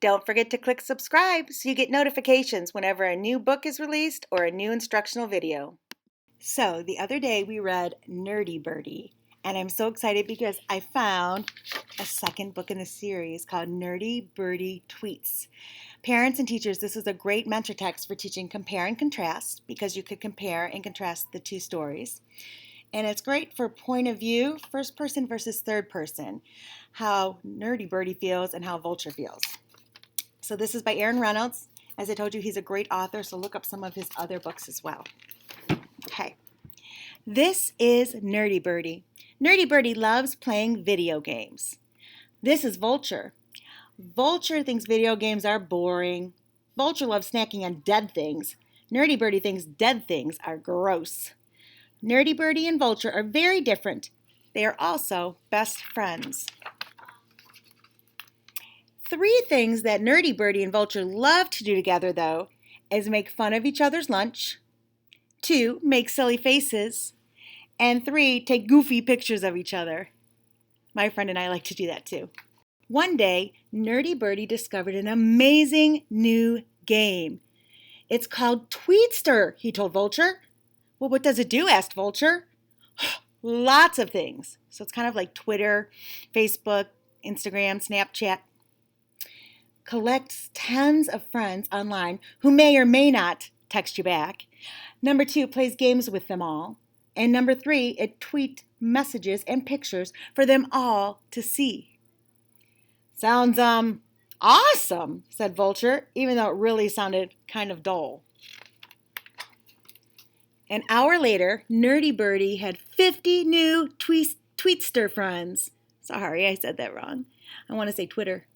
Don't forget to click subscribe so you get notifications whenever a new book is released or a new instructional video. So the other day we read Nerdy Birdy, and I'm so excited because I found a second book in the series called Nerdy Birdy Tweets. Parents and teachers, this is a great mentor text for teaching compare and contrast because you could compare and contrast the two stories. And it's great for point of view, first person versus third person, how Nerdy Birdy feels and how Vulture feels. So this is by Reynolds. As I told you, he's a great author, so look up some of his other books as well. Okay, this is Nerdy Birdy. Nerdy Birdy loves playing video games. This is Vulture. Vulture thinks video games are boring. Vulture loves snacking on dead things. Nerdy Birdy thinks dead things are gross. Nerdy Birdy and Vulture are very different. They are also best friends. 3 things that Nerdy Birdy and Vulture love to do together, though, is make fun of each other's lunch, 2, make silly faces, and 3, take goofy pictures of each other. My friend and I like to do that too. One day, Nerdy Birdy discovered an amazing new game. It's called Tweetster, he told Vulture. Well, what does it do? Asked Vulture. Lots of things. So it's kind of like Twitter, Facebook, Instagram, Snapchat. Collects tons of friends online who may or may not text you back. Number 2, plays games with them all. And number 3, it tweets messages and pictures for them all to see. Sounds awesome, said Vulture, even though it really sounded kind of dull. An hour later, Nerdy Birdy had 50 new Tweetster friends. Sorry, I said that wrong. I want to say Twitter.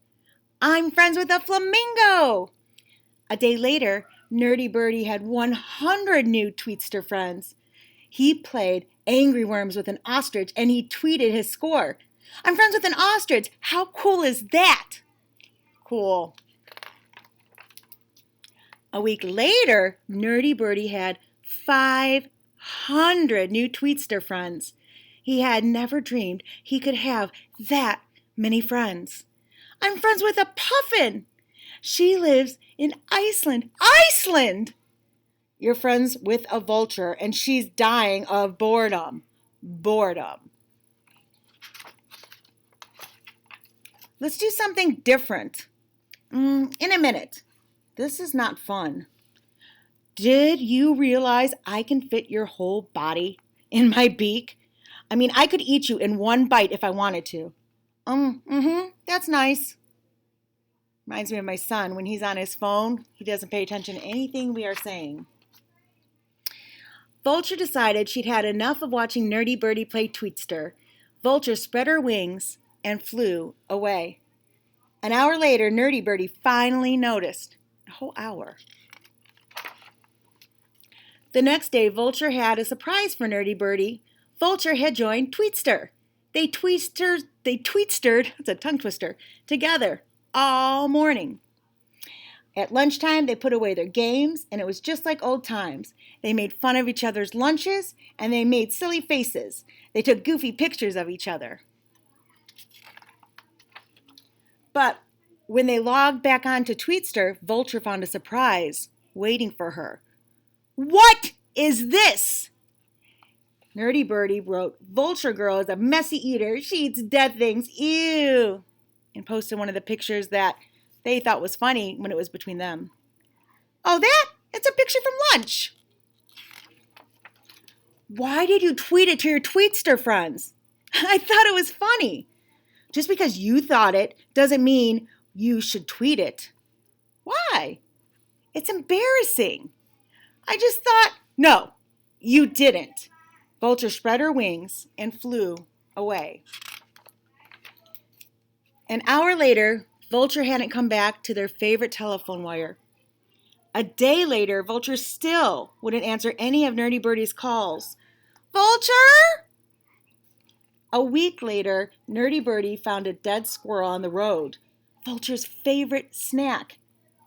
I'm friends with a flamingo. A day later, Nerdy Birdy had 100 new Tweetster friends. He played Angry Worms with an ostrich and he tweeted his score. I'm friends with an ostrich. How cool is that? Cool. A week later, Nerdy Birdy had 500 new Tweetster friends. He had never dreamed he could have that many friends. I'm friends with a puffin. She lives in Iceland. Iceland! You're friends with a vulture, and she's dying of boredom. Boredom. Let's do something different. In a minute. This is not fun. Did you realize I can fit your whole body in my beak? I mean, I could eat you in one bite if I wanted to. That's nice. Reminds me of my son. When he's on his phone, he doesn't pay attention to anything we are saying. Vulture decided she'd had enough of watching Nerdy Birdy play Tweetster. Vulture spread her wings and flew away. An hour later, Nerdy Birdy finally noticed. A whole hour. The next day, Vulture had a surprise for Nerdy Birdy. Vulture had joined Tweetster. They tweetstered, it's a tongue twister, together all morning. At lunchtime, they put away their games, and it was just like old times. They made fun of each other's lunches, and they made silly faces. They took goofy pictures of each other. But when they logged back onto Tweetster, Vulture found a surprise waiting for her. What is this? Nerdy Birdy wrote, Vulture Girl is a messy eater. She eats dead things. Ew. And posted one of the pictures that they thought was funny when it was between them. Oh, that? It's a picture from lunch. Why did you tweet it to your Tweetster friends? I thought it was funny. Just because you thought it doesn't mean you should tweet it. Why? It's embarrassing. I just thought, no, you didn't. Vulture spread her wings and flew away. An hour later, Vulture hadn't come back to their favorite telephone wire. A day later, Vulture still wouldn't answer any of Nerdy Birdy's calls. Vulture! A week later, Nerdy Birdy found a dead squirrel on the road, Vulture's favorite snack.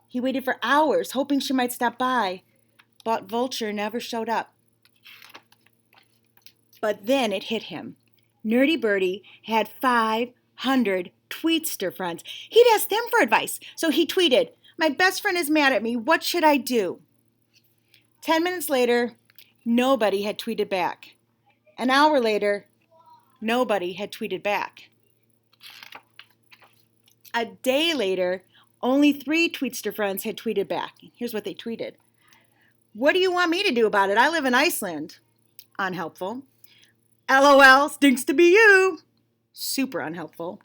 He waited for hours, hoping she might stop by, but Vulture never showed up. But then it hit him. Nerdy Birdy had 500 Tweetster friends. He'd ask them for advice. So he tweeted, "My best friend is mad at me. What should I do?" 10 minutes later, nobody had tweeted back. An hour later, nobody had tweeted back. A day later, only 3 Tweetster friends had tweeted back. Here's what they tweeted. "What do you want me to do about it? I live in Iceland." Unhelpful. "LOL, stinks to be you." Super unhelpful.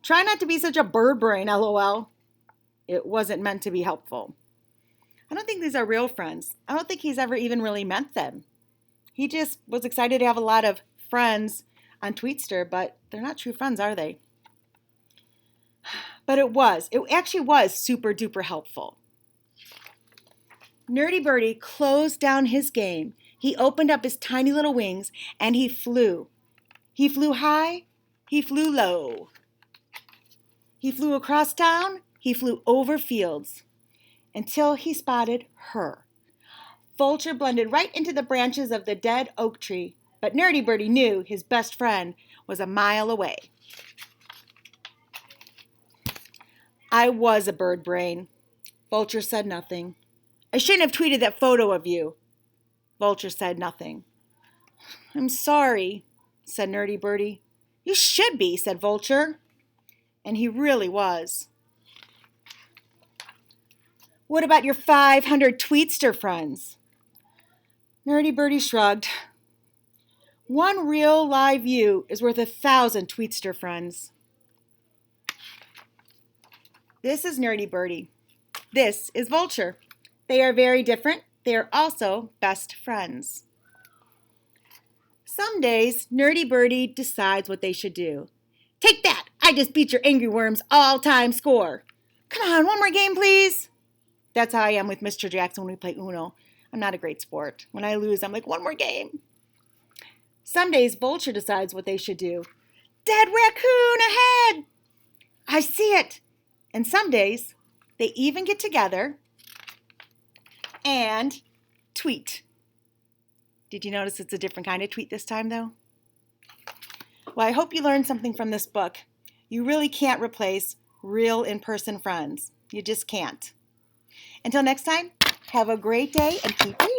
"Try not to be such a bird brain, LOL." It wasn't meant to be helpful. I don't think these are real friends. I don't think he's ever even really meant them. He just was excited to have a lot of friends on Tweetster, but they're not true friends, are they? But it actually was super duper helpful. Nerdy Birdie closed down his game. He opened up his tiny little wings and he flew. He flew high, he flew low. He flew across town, he flew over fields until he spotted her. Vulture blended right into the branches of the dead oak tree, but Nerdy Birdie knew his best friend was a mile away. "I was a bird brain." Vulture said nothing. "I shouldn't have tweeted that photo of you." Vulture said nothing. "I'm sorry," said Nerdy Birdie. "You should be," said Vulture. And he really was. "What about your 500 Tweetster friends?" Nerdy Birdie shrugged. "One real live you is worth 1,000 Tweetster friends." This is Nerdy Birdie. This is Vulture. They are very different. They are also best friends. Some days, Nerdy Birdie decides what they should do. "Take that! I just beat your angry worms all-time score. Come on, one more game, please." That's how I am with Mr. Jackson when we play Uno. I'm not a great sport. When I lose, I'm like, "One more game." Some days, Vulture decides what they should do. "Dead raccoon ahead!" "I see it." And some days, they even get together and tweet. Did you notice it's a different kind of tweet this time, though? Well, I hope you learned something from this book. You really can't replace real in-person friends. You just can't. Until next time, have a great day and keep reading.